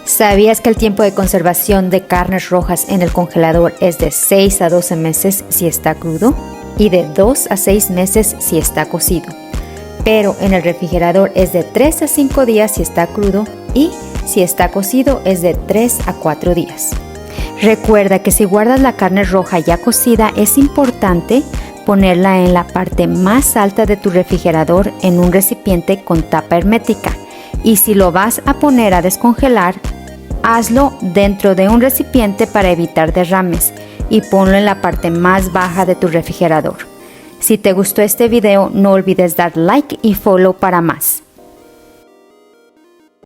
¿Sabías que el tiempo de conservación de carnes rojas en el congelador es de 6 a 12 meses si está crudo y de 2 a 6 meses si está cocido? Pero en el refrigerador es de 3 a 5 días si está crudo y si está cocido es de 3 a 4 días. Recuerda que si guardas la carne roja ya cocida, es importante ponerla en la parte más alta de tu refrigerador en un recipiente con tapa hermética. Y si lo vas a poner a descongelar, hazlo dentro de un recipiente para evitar derrames y ponlo en la parte más baja de tu refrigerador. Si te gustó este video, no olvides dar like y follow para más.